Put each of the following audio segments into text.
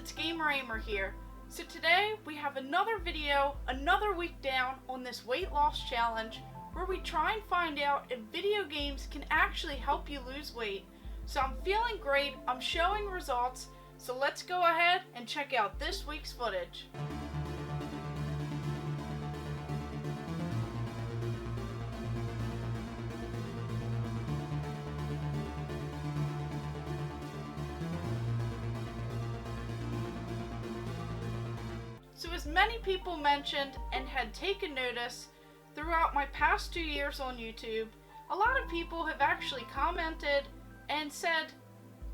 it's Gamer Ahmer here. So today we have another video, another week down on this weight loss challenge where we try and find out if video games can actually help you lose weight. So I'm feeling great, I'm showing results, so let's go ahead and check out this week's footage. So as many people mentioned and had taken notice throughout my past 2 years on YouTube, a lot of people have actually commented and said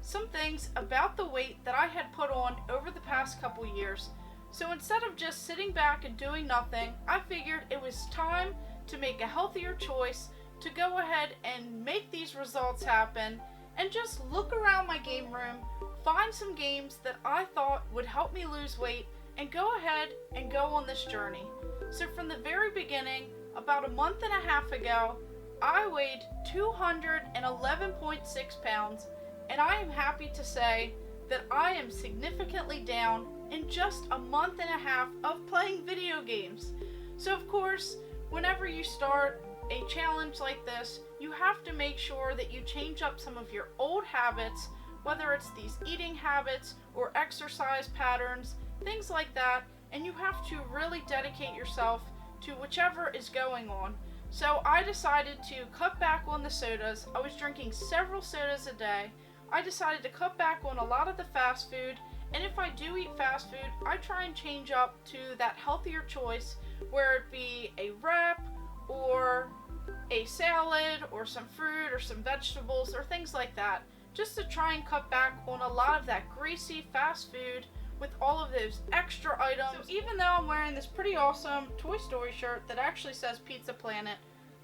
some things about the weight that I had put on over the past couple years. So instead of just sitting back and doing nothing, I figured it was time to make a healthier choice to go ahead and make these results happen and just look around my game room, find some games that I thought would help me lose weight, and go ahead and go on this journey. So from the very beginning, about a month and a half ago, I weighed 211.6 pounds, and I am happy to say that I am significantly down in just a month and a half of playing video games. So of course, whenever you start a challenge like this, you have to make sure that you change up some of your old habits, whether it's these eating habits or exercise patterns, things like that, and you have to really dedicate yourself to whichever is going on. So I decided to cut back on the sodas. I was drinking several sodas a day. I decided to cut back on a lot of the fast food, and if I do eat fast food, I try and change up to that healthier choice, where it be a wrap or a salad or some fruit or some vegetables or things like that, just to try and cut back on a lot of that greasy fast food with all of those extra items. So even though I'm wearing this pretty awesome Toy Story shirt that actually says Pizza Planet,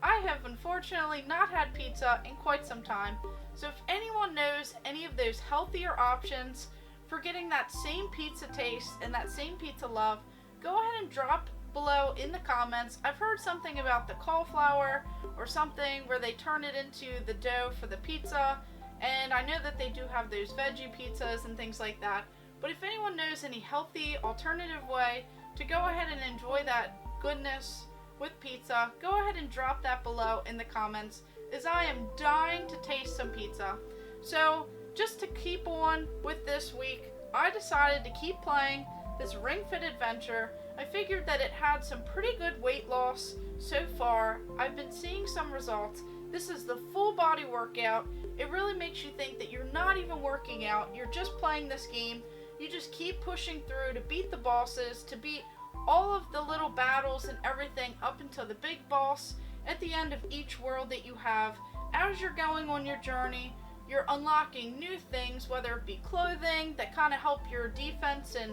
I have unfortunately not had pizza in quite some time. So if anyone knows any of those healthier options for getting that same pizza taste and that same pizza love, go ahead and drop below in the comments. I've heard something about the cauliflower or something where they turn it into the dough for the pizza, and I know that they do have those veggie pizzas and things like that. But if anyone knows any healthy alternative way to go ahead and enjoy that goodness with pizza, go ahead and drop that below in the comments, as I am dying to taste some pizza. So just to keep on with this week, I decided to keep playing this Ring Fit Adventure. I figured that it had some pretty good weight loss so far. I've been seeing some results. This is the full body workout. It really makes you think that you're not even working out, you're just playing this game. You just keep pushing through to beat the bosses, to beat all of the little battles and everything up until the big boss at the end of each world that you have. As you're going on your journey, you're unlocking new things, whether it be clothing that kind of help your defense and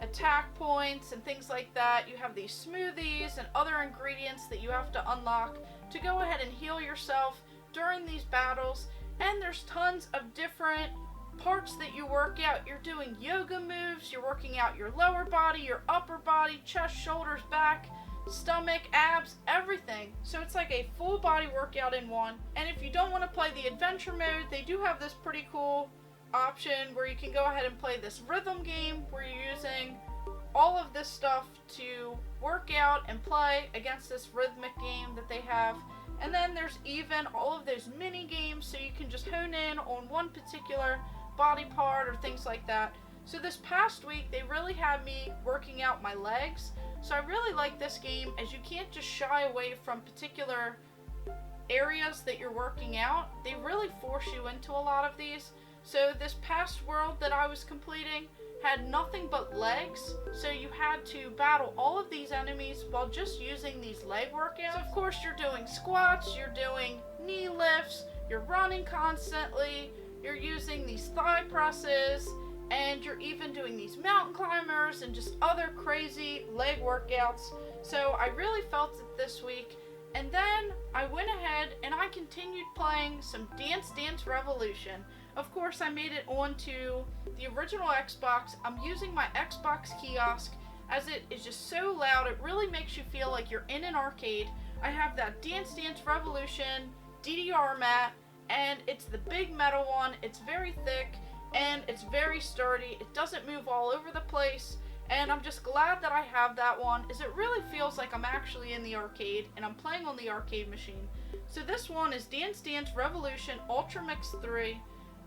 attack points and things like that. You have these smoothies and other ingredients that you have to unlock to go ahead and heal yourself during these battles. And there's tons of different parts that you work out. You're doing yoga moves, you're working out your lower body, your upper body, chest, shoulders, back, stomach, abs, everything. So it's like a full body workout in one. And if you don't want to play the adventure mode, they do have this pretty cool option where you can go ahead and play this rhythm game where you're using all of this stuff to work out and play against this rhythmic game that they have. And then there's even all of those mini games, so you can just hone in on one particular body part or things like that. So this past week they really had me working out my legs. So I really like this game, as you can't just shy away from particular areas that you're working out. They really force you into a lot of these. So this past world that I was completing had nothing but legs, so you had to battle all of these enemies while just using these leg workouts. So of course you're doing squats, you're doing knee lifts, you're running constantly, you're using these thigh presses, and you're even doing these mountain climbers and just other crazy leg workouts. So I really felt it this week. And then I went ahead and I continued playing some Dance Dance Revolution. Of course, I made it onto the original Xbox. I'm using my Xbox kiosk, as it is just so loud. It really makes you feel like you're in an arcade. I have that Dance Dance Revolution DDR mat, and it's the big metal one. It's very thick. and it's very sturdy. It doesn't move all over the place, and I'm just glad that I have that one, as it really feels like I'm actually in the arcade and I'm playing on the arcade machine. So this one is Dance Dance Revolution Ultramix 3.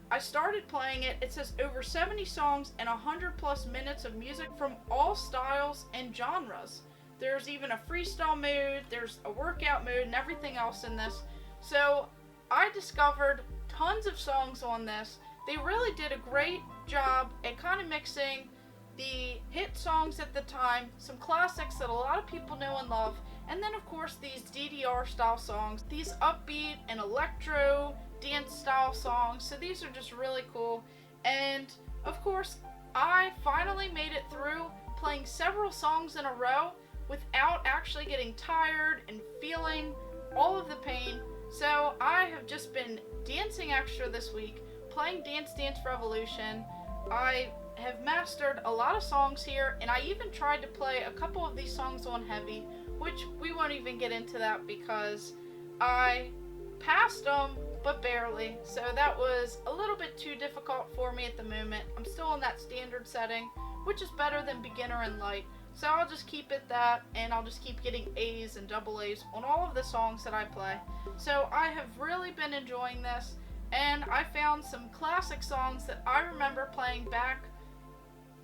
I started playing it. It says over 70 songs and 100 plus minutes of music from all styles and genres. There's even a freestyle mode, there's a workout mode, and everything else in this. So I discovered tons of songs on this. They really did a great job at kind of mixing the hit songs at the time, some classics that a lot of people know and love, and then of course these DDR style songs, these upbeat and electro dance style songs. So these are just really cool. And of course I finally made it through playing several songs in a row without actually getting tired and feeling all of the pain. So I have just been dancing extra this week, playing Dance Dance Revolution. I have mastered a lot of songs here, and I even tried to play a couple of these songs on heavy, which we won't even get into that because I passed them, but barely. So that was a little bit too difficult for me at the moment. I'm still on that standard setting, which is better than beginner and light. So I'll just keep it that, and I'll just keep getting A's and double A's on all of the songs that I play. So I have really been enjoying this, and I found some classic songs that I remember playing back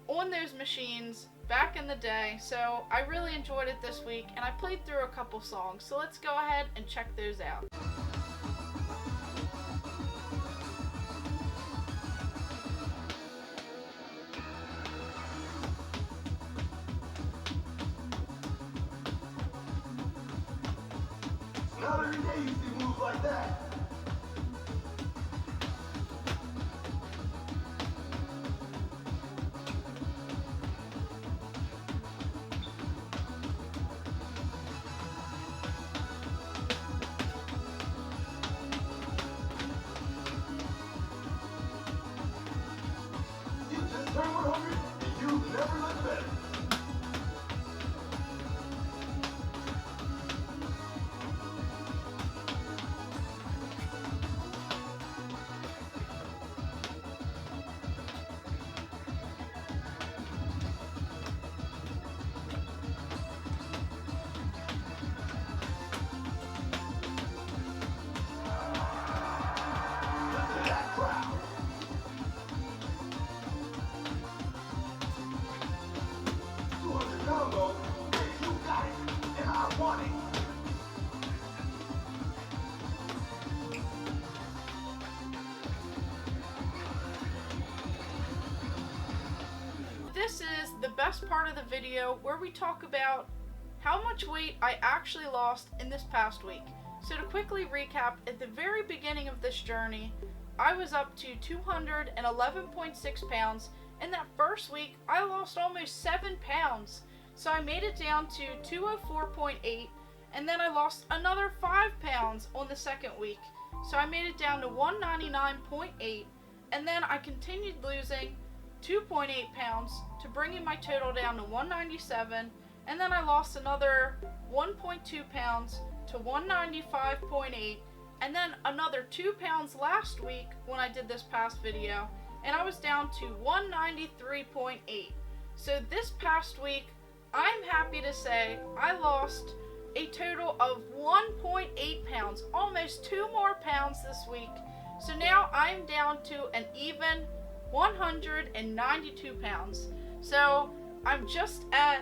on those machines back in the day. So I really enjoyed it this week, and I played through a couple songs. So let's go ahead and check those out. Not every day you see moves like that. You just turned 100 and you never look better. This is the best part of the video where we talk about how much weight I actually lost in this past week. So to quickly recap, at the very beginning of this journey, I was up to 211.6 pounds. In that first week, I lost almost 7 pounds. So I made it down to 204.8, and then I lost another 5 pounds on the second week. So I made it down to 199.8, and then I continued losing 2.8 pounds to bringing my total down to 197, and then I lost another 1.2 pounds to 195.8, and then another 2 pounds last week when I did this past video, and I was down to 193.8. So this past week, I'm happy to say I lost a total of 1.8 pounds, almost 2 more pounds this week. So now I'm down to an even 192 pounds. So I'm just at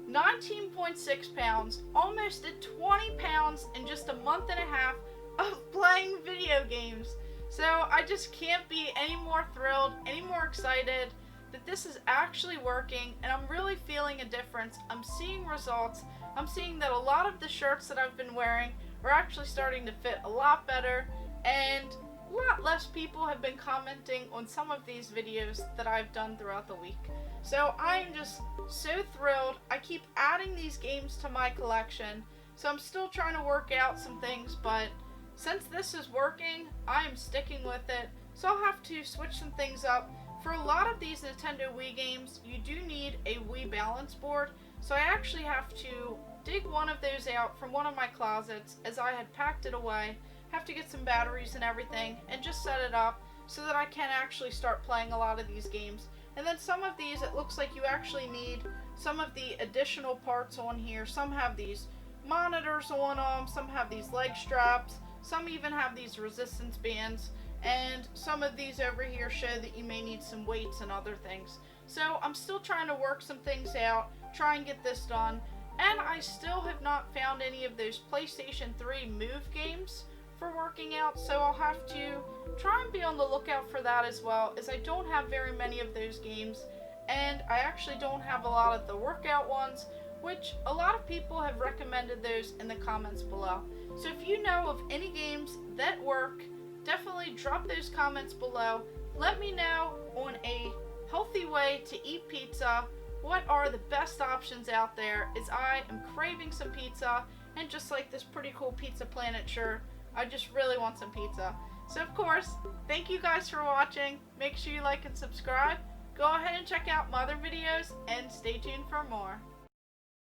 19.6 pounds, almost at 20 pounds in just a month and a half of playing video games. So I just can't be any more thrilled, any more excited that this is actually working, and I'm really feeling a difference. I'm seeing results. I'm seeing that a lot of the shirts that I've been wearing are actually starting to fit a lot better, and a lot less people have been commenting on some of these videos that I've done throughout the week. So I'm just so thrilled. I keep adding these games to my collection, so I'm still trying to work out some things, but since this is working, I am sticking with it. So I'll have to switch some things up. For a lot of these Nintendo Wii games, you do need a Wii balance board, so I actually have to dig one of those out from one of my closets as I had packed it away. Have to get some batteries and everything and just set it up. so that I can actually start playing a lot of these games. And then some of these, it looks like you actually need some of the additional parts on here. Some have these monitors on them, some have these leg straps, some even have these resistance bands, and some of these over here show that you may need some weights and other things. So I'm still trying to work some things out, try and get this done, and I still have not found any of those PlayStation 3 Move games for working out, so I'll have to try and be on the lookout for that as well, as I don't have very many of those games, and I actually don't have a lot of the workout ones, which a lot of people have recommended those in the comments below. So if you know of any games that work, definitely drop those comments below. Let me know on a healthy way to eat pizza. What are the best options out there, as I am craving some pizza, and just like this pretty cool Pizza Planet shirt, I just really want some pizza. So of course, thank you guys for watching. Make sure you like and subscribe. Go ahead and check out my other videos and stay tuned for more.